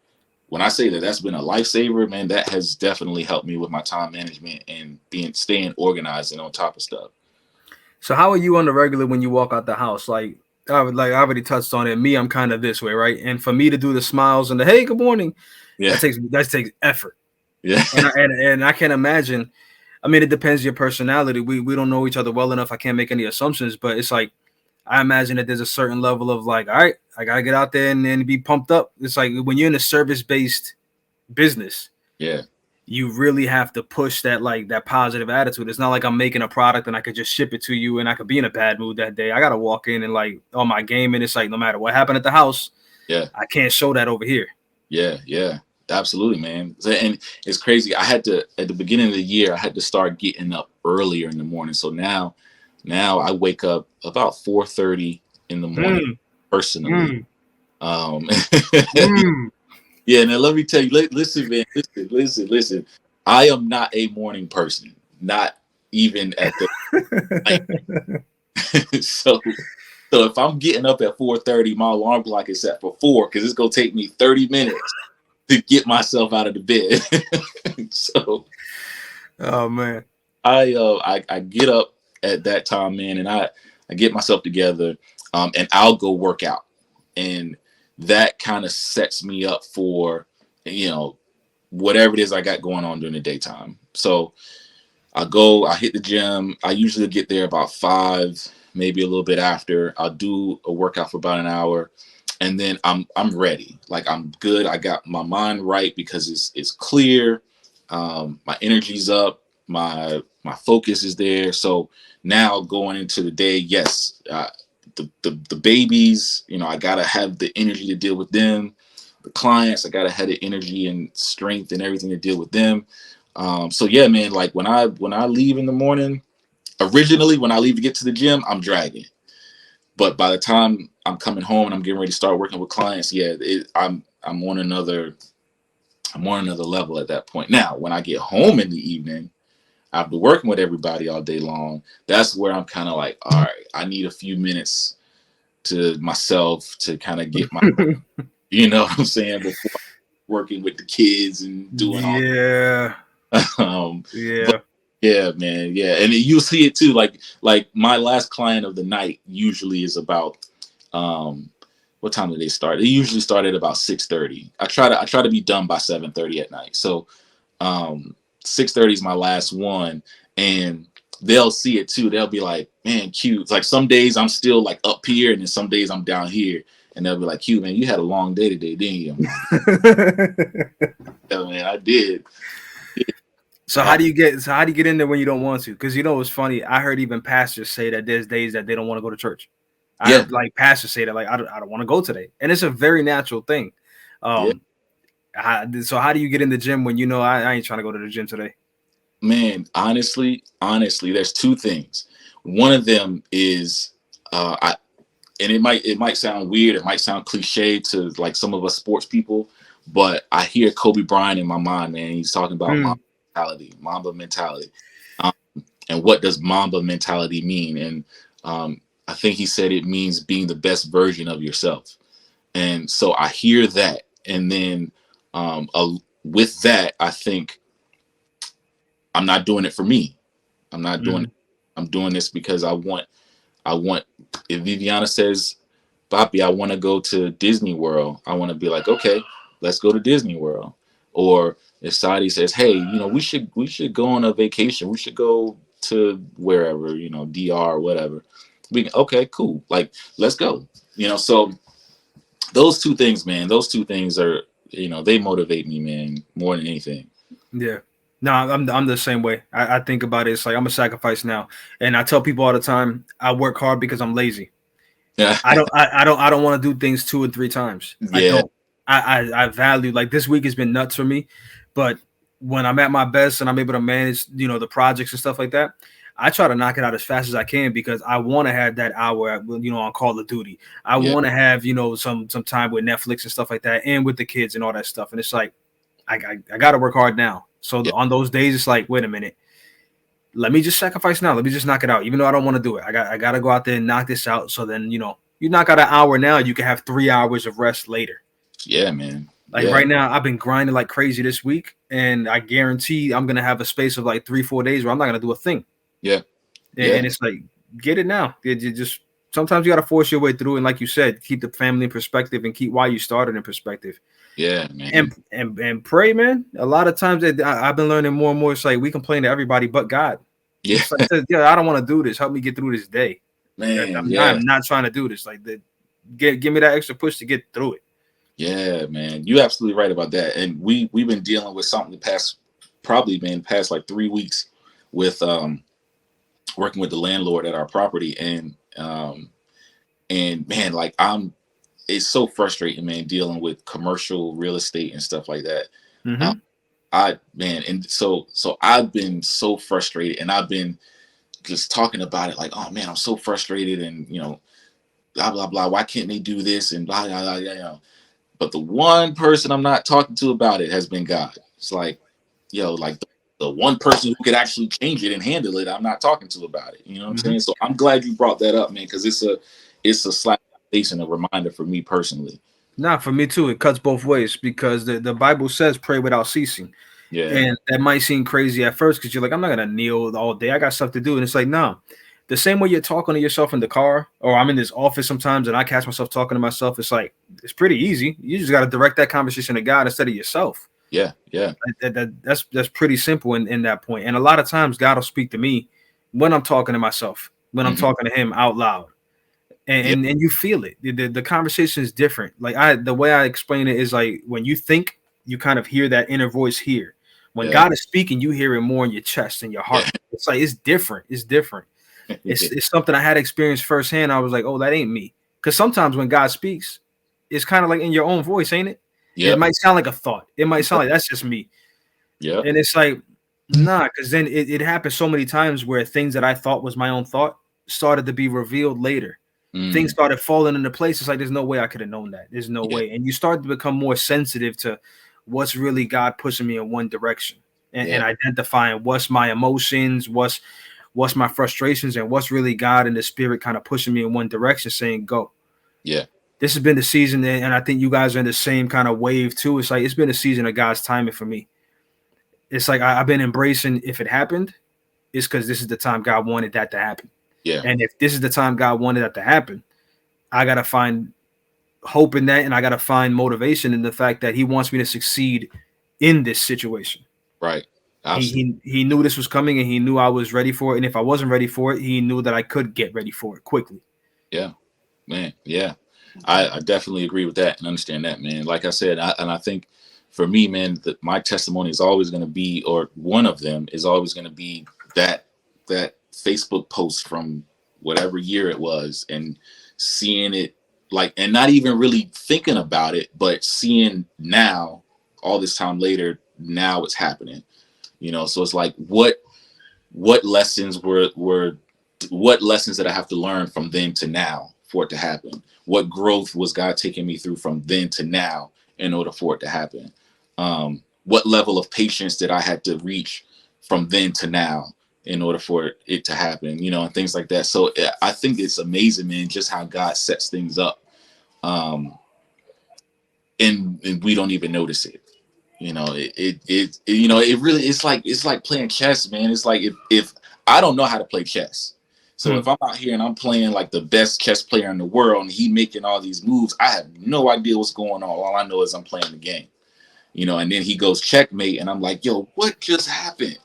when I say that that's been a lifesaver, man, that has definitely helped me with my time management and staying organized and on top of stuff. So how are you on the regular when you walk out the house? Like I already touched on it. Me, I'm kind of this way, right? And for me to do the smiles and the hey, good morning, that takes effort. Yeah. And I can't imagine. I mean, it depends on your personality. We don't know each other well enough. I can't make any assumptions, but it's like I imagine that there's a certain level of like, all right, I gotta get out there and be pumped up. It's like when you're in a service-based business, you really have to push that positive attitude. It's not like I'm making a product and I could just ship it to you and I could be in a bad mood that day. I gotta walk in and like on my game, and it's like no matter what happened at the house, I can't show that over here. Yeah. Absolutely, man. And it's crazy. I had to, at the beginning of the year, I had to start getting up earlier in the morning. So now I wake up about 4:30 in the morning personally. Yeah, now let me tell you, listen, man, listen. I am not a morning person, not even at the so if I'm getting up at 4:30, my alarm clock is set for 4 because it's gonna take me 30 minutes to get myself out of the bed. So, oh man, I get up at that time, man, and I get myself together, and I'll go work out, and that kind of sets me up for, whatever it is I got going on during the daytime. So I hit the gym. I usually get there about 5, maybe a little bit after. I'll do a workout for about an hour. And then I'm ready. Like I'm good. I got my mind right because it's clear. My energy's up. My focus is there. So now going into the day, yes, the babies, I gotta have the energy to deal with them. The clients, I gotta have the energy and strength and everything to deal with them. So yeah, man. Like when I leave in the morning, originally when I leave to get to the gym, I'm dragging. But by the time I'm coming home and I'm getting ready to start working with clients, I'm on another level at that point. Now, when I get home in the evening, after working with everybody all day long, that's where I'm kind of like, all right, I need a few minutes to myself to kind of get my, you know what I'm saying, before working with the kids and doing all that. Yeah, man. Yeah. And you'll see it too. Like my last client of the night usually is about, what time do they start? They usually start at about 6:30. I try to be done by 7:30 at night. So, 6:30 is my last one, and they'll see it too. They'll be like, man, Q. Like some days I'm still like up here, and then some days I'm down here, and they'll be like, Q, man, you had a long day today, didn't you? Yeah, man, I did. So how do you get in there when you don't want to? Because it's funny. I heard even pastors say that there's days that they don't want to go to church. I heard like pastors say that like I don't want to go today, and it's a very natural thing. So how do you get in the gym when I ain't trying to go to the gym today? Man, honestly, there's 2 things. One of them is and it might sound weird, it might sound cliche to like some of us sports people, but I hear Kobe Bryant in my mind, man. He's talking about Mamba mentality. And what does Mamba mentality mean? And I think he said it means being the best version of yourself. And so I hear that. And then with that, I think I'm not doing it for me. I'm not doing it. I'm doing this because I want, if Viviana says, Papi, I want to go to Disney World, I want to be like, okay, let's go to Disney World. Or if Saudi says, hey, we should go on a vacation. We should go to wherever, DR or whatever. Okay, cool. Like, let's go. So those 2 things, man, are, they motivate me, man, more than anything. Yeah. No, I'm the same way. I think about it. It's like I'm a sacrifice now. And I tell people all the time, I work hard because I'm lazy. Yeah. I don't want to do things 2 or 3 times. Yeah. I don't. I value, like, this week has been nuts for me, but when I'm at my best and I'm able to manage, the projects and stuff like that, I try to knock it out as fast as I can because I want to have that hour, on Call of Duty. I want to have, some time with Netflix and stuff like that, and with the kids and all that stuff. And it's like, I got to work hard now. So on those days, it's like, wait a minute, let me just sacrifice now. Let me just knock it out, even though I don't want to do it. I got to go out there and knock this out. So then, you knock out an hour now, you can have 3 hours of rest later. Yeah, man. Like right now, I've been grinding like crazy this week, and I guarantee I'm gonna have a space of like 3-4 days where I'm not gonna do a thing. Yeah. And it's like, get it now. You just sometimes you gotta force your way through, and like you said, keep the family in perspective and keep why you started in perspective. Yeah, man. And pray, man. A lot of times I've been learning more and more. It's like we complain to everybody but God. Yeah. Like, I don't want to do this. Help me get through this day. Man, I'm not trying to do this. Like give me that extra push to get through it. Yeah, man, you're absolutely right about that. And we've been dealing with something the past like 3 weeks with working with the landlord at our property, and man, like it's so frustrating, man, dealing with commercial real estate and stuff like that. Mm-hmm. So I've been so frustrated, and I've been just talking about it like, oh man, I'm so frustrated, and blah blah blah. Why can't they do this and blah blah blah. But the one person I'm not talking to about it has been God. It's like, like the one person who could actually change it and handle it, I'm not talking to about it. You know what I'm saying? So I'm glad you brought that up, man, because it's a slap in the face and a reminder for me personally. Nah, for me too. It cuts both ways because the Bible says pray without ceasing. Yeah. And that might seem crazy at first because you're like, I'm not gonna kneel all day. I got stuff to do. And it's like, no. The same way you're talking to yourself in the car, or I'm in this office sometimes and I catch myself talking to myself. It's like, it's pretty easy. You just got to direct that conversation to God instead of yourself. Yeah. That's pretty simple in that point. And a lot of times God will speak to me when I'm talking to myself, when I'm talking to him out loud. And you feel it. The conversation is different. Like the way I explain it is like when you think, you kind of hear that inner voice here. When God is speaking, you hear it more in your chest and your heart. It's like, it's different. It's different. It's something I had experienced firsthand. I was like, oh, that ain't me. Because sometimes when God speaks, it's kind of like in your own voice, ain't it? Yeah. It might sound like a thought. It might sound like that's just me. Yeah. And it's like, nah, because then it happened so many times where things that I thought was my own thought started to be revealed later. Things started falling into place. It's like, there's no way I could have known that. There's no way. And you start to become more sensitive to what's really God pushing me in one direction and identifying what's my emotions, what's my frustrations, and what's really God and the spirit kind of pushing me in one direction, saying, go. Yeah. This has been the season. And I think you guys are in the same kind of wave too. It's like, it's been a season of God's timing for me. It's like, I've been embracing, if it happened, it's because this is the time God wanted that to happen. Yeah. And if this is the time God wanted that to happen, I got to find hope in that. And I got to find motivation in the fact that he wants me to succeed in this situation. Right. He knew this was coming, and he knew I was ready for it. And if I wasn't ready for it, he knew that I could get ready for it quickly. Yeah, man. Yeah, I definitely agree with that and understand that, man. Like I said, I think for me, man, that my testimony is always going to be, or one of them is always going to be that Facebook post from whatever year it was, and seeing it like, and not even really thinking about it, but seeing now, all this time later, now it's happening. So it's like, what lessons what lessons did I have to learn from then to now for it to happen? What growth was God taking me through from then to now in order for it to happen? What level of patience did I have to reach from then to now in order for it to happen? And things like that. So I think it's amazing, man, just how God sets things up. And we don't even notice it. It really, it's like playing chess, man. It's like if I don't know how to play chess, so if I'm out here and I'm playing like the best chess player in the world and he making all these moves, I have no idea what's going on. All I know is I'm playing the game, and then he goes checkmate and I'm like, yo, what just happened?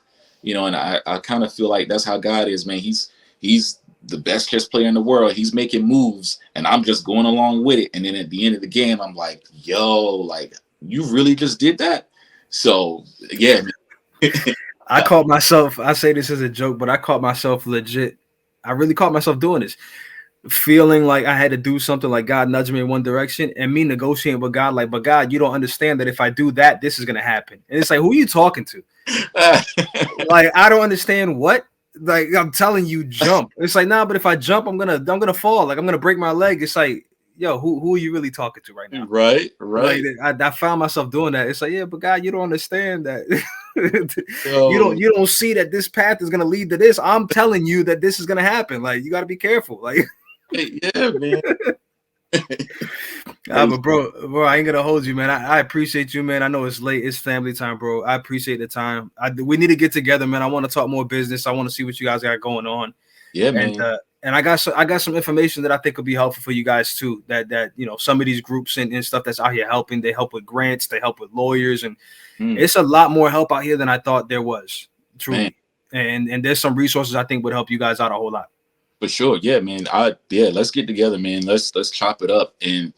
And I kind of feel like that's how God is, man. He's the best chess player in the world. He's making moves and I'm just going along with it. And then at the end of the game, I'm like, yo, like, you really just did that? So yeah. I caught myself, I say this as a joke, but I caught myself legit. I really caught myself doing this, feeling like I had to do something, like God nudged me in one direction, and me negotiating with God, like, but God, you don't understand that if I do that, this is going to happen. And it's like, who are you talking to? Like, I don't understand what. Like I'm telling you, jump. It's like, nah, but if I jump, I'm gonna fall. Like I'm gonna break my leg. It's like, yo, who are you really talking to right now? Right. Like I found myself doing that. It's like, yeah, but God, you don't understand that. Yo. you don't see that this path is gonna lead to this. I'm telling you that this is gonna happen. Like you got to be careful. Like, yeah, man. but bro, I ain't gonna hold you, man. I appreciate you, man. I know it's late, it's family time, bro. I appreciate the time. We need to get together, man. I want to talk more business. I want to see what you guys got going on. Yeah, man. And I got some information that I think will be helpful for you guys too. That you know, some of these groups and stuff that's out here helping. They help with grants. They help with lawyers, and it's a lot more help out here than I thought there was. Truly, and there's some resources I think would help you guys out a whole lot. For sure, yeah, man. Let's get together, man. Let's chop it up. And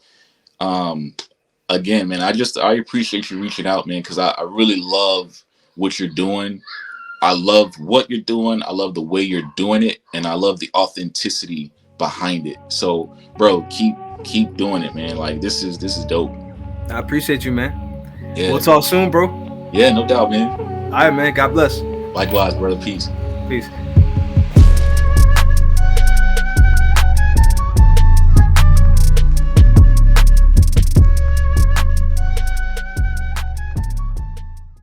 again, man, I appreciate you reaching out, man, because I really love what you're doing. I love what you're doing. I love the way you're doing it, and I love the authenticity behind it. So, bro, keep doing it, man. Like this is dope. I appreciate you, man. Yeah. We'll talk soon, bro. Yeah, no doubt, man. All right, man. God bless. Likewise, brother. Peace. Peace.